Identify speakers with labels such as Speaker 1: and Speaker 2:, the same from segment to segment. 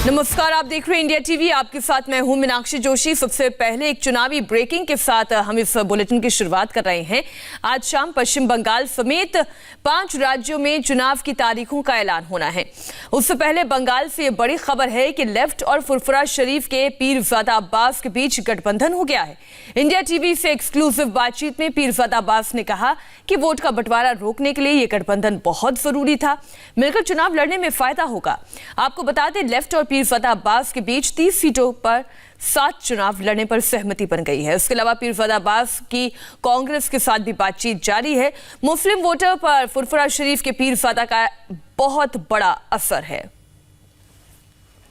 Speaker 1: नमस्कार, आप देख रहे हैं इंडिया टीवी। आपके साथ मैं हूं मीनाक्षी जोशी। सबसे पहले एक चुनावी ब्रेकिंग के साथ हम इस बुलेटिन की शुरुआत कर रहे हैं। आज शाम पश्चिम बंगाल समेत 5 राज्यों में चुनाव की तारीखों का ऐलान होना है। उससे पहले बंगाल से ये बड़ी खबर है कि लेफ्ट और फुरफुरा शरीफ के पीरजादा अब्बास के बीच गठबंधन हो गया है। इंडिया टीवी से एक्सक्लूसिव बातचीत में पीरजादा अब्बास ने कहा कि वोट का बंटवारा रोकने के लिए ये गठबंधन बहुत जरूरी था। मिलकर चुनाव लड़ने में फायदा होगा। आपको बता दें, लेफ्ट और पीरजादा अब्बास के बीच 30 सीटों पर 7 चुनाव लड़ने पर सहमति बन गई है। इसके अलावा पीरजादा अब्बास की कांग्रेस के साथ भी बातचीत जारी है। मुस्लिम वोटर पर फुरफुरा शरीफ के पीरजादा का बहुत बड़ा असर है।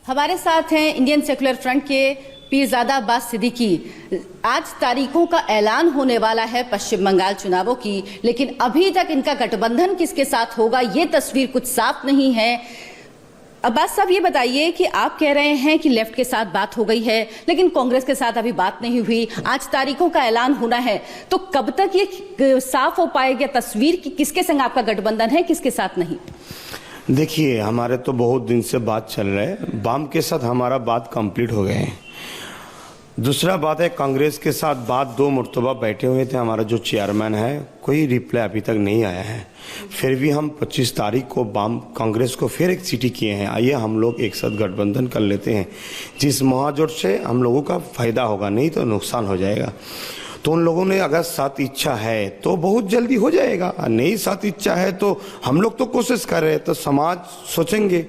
Speaker 2: हमारे साथ हैं इंडियन सेक्युलर फ्रंट के पीरजादा अब्बास सिद्दीकी। आज तारीखों का ऐलान होने वाला है पश्चिम बंगाल चुनावों की, लेकिन अभी तक इनका गठबंधन किसके साथ होगा ये तस्वीर कुछ साफ नहीं है। अब्बास साहब, ये बताइए कि आप कह रहे हैं कि लेफ्ट के साथ बात हो गई है, लेकिन कांग्रेस के साथ अभी बात नहीं हुई। आज तारीखों का ऐलान होना है, तो कब तक ये साफ हो पाएगा तस्वीर कि किसके संग आपका गठबंधन है, किसके साथ नहीं?
Speaker 3: देखिए, हमारे तो बहुत दिन से बात चल रहा है। वाम के साथ हमारा बात कंप्लीट हो गए हैं। दूसरा बात है, कांग्रेस के साथ बात 2 मरतबा बैठे हुए थे। हमारा जो चेयरमैन है, कोई रिप्लाई अभी तक नहीं आया है। फिर भी हम 25 तारीख को वाम कांग्रेस को फिर एक चिट्ठी किए हैं, आइए हम लोग एक साथ गठबंधन कर लेते हैं, जिस महाजोट से हम लोगों का फायदा होगा, नहीं तो नुकसान हो जाएगा। तो उन लोगों ने अगर साथ इच्छा है तो बहुत जल्दी हो जाएगा, नहीं साथ इच्छा है तो हम लोग तो कोशिश कर रहे हैं, तो समाज सोचेंगे।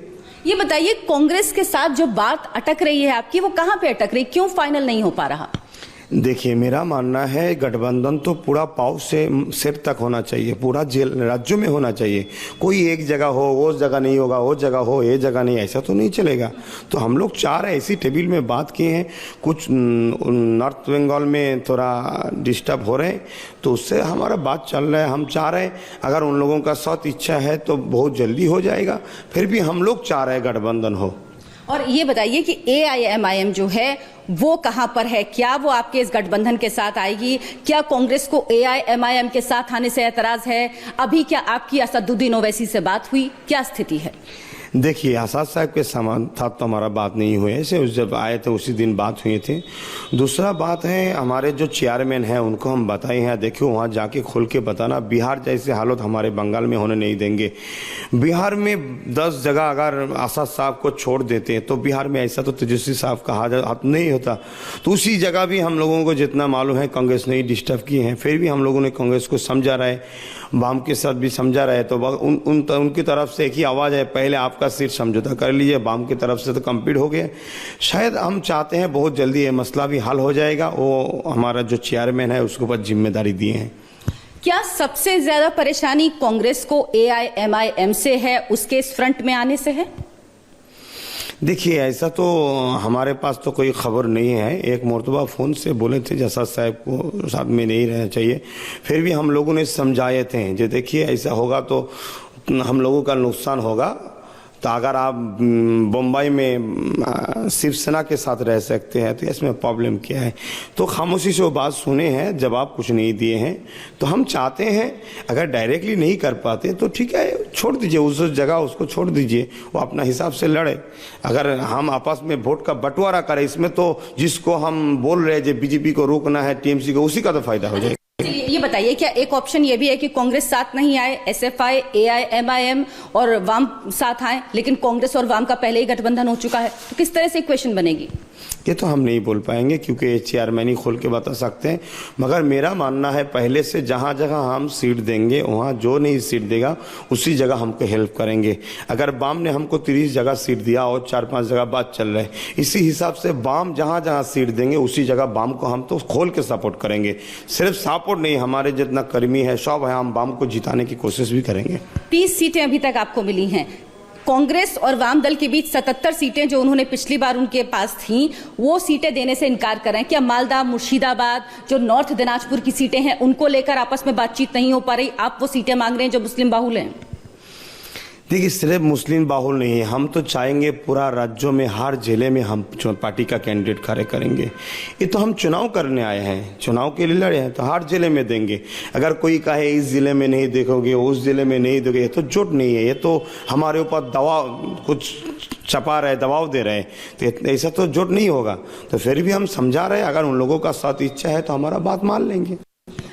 Speaker 2: ये बताइए, कांग्रेस के साथ जो बात अटक रही है आपकी, वो कहां पे अटक रही, क्यों फाइनल नहीं हो पा रहा?
Speaker 3: देखिए, मेरा मानना है गठबंधन तो पूरा पाँव से सिर तक होना चाहिए, पूरा राज्यों में होना चाहिए। कोई एक जगह हो, वो जगह नहीं होगा, वो जगह हो, ये जगह नहीं, ऐसा तो नहीं चलेगा। तो हम लोग 4 ऐसी टेबल में बात किए हैं। कुछ नॉर्थ बंगाल में थोड़ा डिस्टर्ब हो रहे हैं, तो उससे हमारा बात चल रहा है। हम चाह रहे हैं अगर उन लोगों का साथ इच्छा है तो बहुत जल्दी हो जाएगा। फिर भी हम लोग चाह रहे हैं गठबंधन हो।
Speaker 2: और ये बताइए कि AIMIM जो है वो कहां पर है? क्या वो आपके इस गठबंधन के साथ आएगी? क्या कांग्रेस को AIMIM के साथ आने से एतराज है? अभी क्या आपकी असदुद्दीन ओवैसी से बात हुई? क्या स्थिति है?
Speaker 3: देखिए, आसाद साहब के साथ तो हमारा बात नहीं हुई, ऐसे जब आए थे उसी दिन बात हुई थी। दूसरा बात है, हमारे जो चेयरमैन हैं उनको हम बताए हैं, देखियो वहाँ जाके खोल के बताना, बिहार जैसे हालत हमारे बंगाल में होने नहीं देंगे। बिहार में 10 जगह अगर आसाद साहब को छोड़ देते हैं तो बिहार में ऐसा तो तेजस्वी साहब का हाथ नहीं होता। तो उसी जगह भी हम लोगों को जितना मालूम है कांग्रेस ने ही डिस्टर्ब किए हैं। फिर भी हम लोगों ने कांग्रेस को समझा रहा है, वाम के साथ भी समझा रहे। तो उनकी तरफ से एक ही आवाज़ है, पहले आपका सीट समझौता कर लीजिए। वाम की तरफ से तो कंप्लीट हो गया। शायद हम चाहते हैं बहुत जल्दी ये मसला भी हल हो जाएगा। वो हमारा जो चेयरमैन है उसके ऊपर जिम्मेदारी दिए हैं।
Speaker 2: क्या सबसे ज्यादा परेशानी कांग्रेस को AIMIM से है, उसके इस फ्रंट में आने से है?
Speaker 3: देखिए, ऐसा तो हमारे पास तो कोई खबर नहीं है। एक मरतबा फ़ोन से बोले थे जसाद साहब को साथ में नहीं रहना चाहिए। फिर भी हम लोगों ने समझाए थे, जो देखिए ऐसा होगा तो हम लोगों का नुकसान होगा। तो अगर आप बम्बई में शिवसेना के साथ रह सकते हैं तो इसमें प्रॉब्लम क्या है? तो खामोशी से वो बात सुने हैं, जवाब कुछ नहीं दिए हैं। तो हम चाहते हैं अगर डायरेक्टली नहीं कर पाते तो ठीक है, छोड़ दीजिए उस जगह, उसको छोड़ दीजिए, वो अपना हिसाब से लड़े। अगर हम आपस में वोट का बंटवारा करें, इसमें तो जिसको हम बोल रहे हैं जो बीजेपी को रोकना है, TMC को, उसी का तो फायदा हो जाएगा।
Speaker 2: ये बताइए, क्या एक ऑप्शन ये भी है कि कांग्रेस साथ नहीं आए, SFI, AIMIM और वाम साथ आए, लेकिन कांग्रेस और वाम का पहले ही गठबंधन हो चुका है, तो किस तरह से इक्वेशन बनेगी?
Speaker 3: ये तो हम नहीं बोल पाएंगे, क्योंकि चेयरमैन ही खोल के बता सकते हैं। मगर मेरा मानना है पहले से जहाँ जगह हम सीट देंगे, वहाँ जो नहीं सीट देगा उसी जगह हमको हेल्प करेंगे। अगर वाम ने हमको 30 जगह सीट दिया और 4-5 जगह बात चल रहा है, इसी हिसाब से वाम जहाँ जहाँ सीट देंगे उसी जगह वाम को हम तो खोल के सपोर्ट करेंगे। सिर्फ सपोर्ट नहीं, हमारे जितना कर्मी है सब है, हम वाम को जिताने की कोशिश भी करेंगे।
Speaker 2: 30 सीटें अभी तक आपको मिली हैं। कांग्रेस और वाम दल के बीच 77 सीटें जो उन्होंने पिछली बार उनके पास थीं, वो सीटें देने से इनकार कर रहे हैं। क्या मालदा, मुर्शिदाबाद, जो नॉर्थ दिनाजपुर की सीटें हैं, उनको लेकर आपस में बातचीत नहीं हो पा रही? आप वो सीटें मांग रहे हैं जो मुस्लिम बाहुल हैं?
Speaker 3: देखिए, सिर्फ मुस्लिम बाहुल नहीं है, हम तो चाहेंगे पूरा राज्यों में हर जिले में हम पार्टी का कैंडिडेट खड़े करेंगे। ये तो हम चुनाव करने आए हैं, चुनाव के लिए लड़े हैं, तो हर जिले में देंगे। अगर कोई कहे इस जिले में नहीं देखोगे, उस जिले में नहीं दोगे, ये तो झूठ नहीं है, ये तो हमारे ऊपर दबाव कुछ छपा रहे, दबाव दे रहे हैं, तो ऐसा तो झूठ नहीं होगा। तो फिर भी हम समझा रहे हैं, अगर उन लोगों का साथ इच्छा है तो हमारा बात मान लेंगे।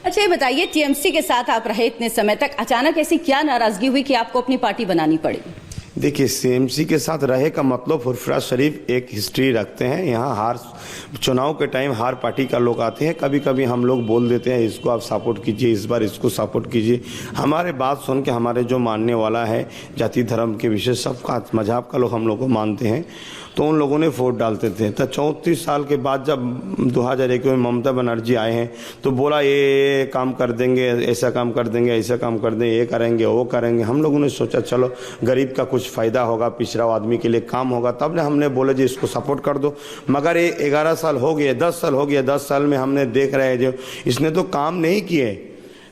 Speaker 2: अच्छा, ये बताइए, टीएमसी के साथ आप रहे इतने समय तक, अचानक ऐसी क्या नाराजगी हुई कि आपको अपनी पार्टी बनानी पड़ी?
Speaker 3: देखिए, सीएमसी के साथ रहे का मतलब फुरफुरा शरीफ एक हिस्ट्री रखते हैं। यहाँ हार चुनाव के टाइम हर पार्टी का लोग आते हैं, कभी कभी हम लोग बोल देते हैं इसको आप सपोर्ट कीजिए, इस बार इसको सपोर्ट कीजिए। हमारे बात सुन के हमारे जो मानने वाला है, जाति धर्म के विषय सबका मजहब का लोग हम लोग को मानते हैं, तो उन लोगों ने वोट डालते थे। तो 34 साल के बाद जब 2001 में ममता बनर्जी आए हैं तो बोला ये काम कर देंगे, ऐसा काम कर देंगे, ऐसा काम कर देंगे, ये करेंगे, वो करेंगे। हम लोगों ने सोचा चलो गरीब का कुछ फ़ायदा होगा, पिछड़ा आदमी के लिए काम होगा, तब ने हमने बोला जी इसको सपोर्ट कर दो। मगर ये 11 साल हो गए, 10 साल हो गया, 10 साल में हमने देख रहे हैं जो इसने तो काम नहीं किए,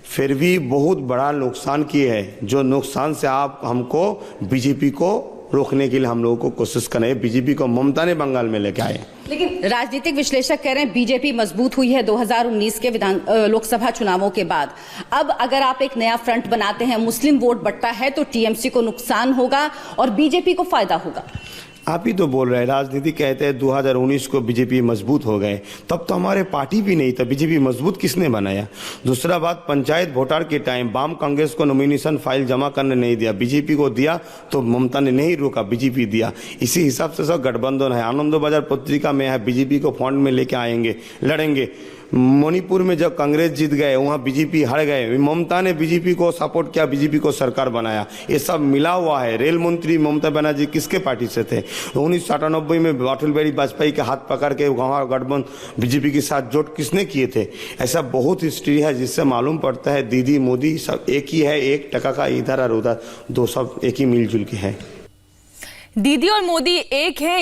Speaker 3: फिर भी बहुत बड़ा नुकसान किए है। जो नुकसान से आप हमको बीजेपी को रोकने के लिए हम लोगों को कोशिश कर रहे हैं, बीजेपी को ममता ने बंगाल में लेके आए।
Speaker 2: लेकिन राजनीतिक विश्लेषक कह रहे हैं बीजेपी मजबूत हुई है 2019 के लोकसभा चुनावों के बाद। अब अगर आप एक नया फ्रंट बनाते हैं, मुस्लिम वोट बढ़ता है, तो टीएमसी को नुकसान होगा और बीजेपी को फायदा होगा।
Speaker 3: आप ही तो बोल रहे हैं, राजनीति कहते हैं 2019 को बीजेपी मजबूत हो गए, तब तो हमारे पार्टी भी नहीं था, बीजेपी मजबूत किसने बनाया? दूसरा बात, पंचायत वोटर के टाइम वाम कांग्रेस को नॉमिनेशन फाइल जमा करने नहीं दिया, बीजेपी को दिया, तो ममता ने नहीं रोका, बीजेपी दिया। इसी हिसाब से सब गठबंधन है। आनंदबाजार पत्रिका में है, बीजेपी को फंड में लेके आएंगे, लड़ेंगे। मणिपुर में जब कांग्रेस जीत गए, वहाँ बीजेपी हार गए, ममता ने बीजेपी को सपोर्ट किया, बीजेपी को सरकार बनाया। ये सब मिला हुआ है। रेल मंत्री ममता बनर्जी किसके पार्टी से थे? 1998 में अटल बिहारी वाजपेयी के हाथ पकड़ के वहाँ गठबंधन बीजेपी के साथ जोड़ किसने किए थे? ऐसा बहुत हिस्ट्री है जिससे मालूम पड़ता है दीदी मोदी सब एक ही है, 1 टका का इधर और उधर, दो सब एक ही मिलजुल के है।
Speaker 1: दीदी और मोदी एक है।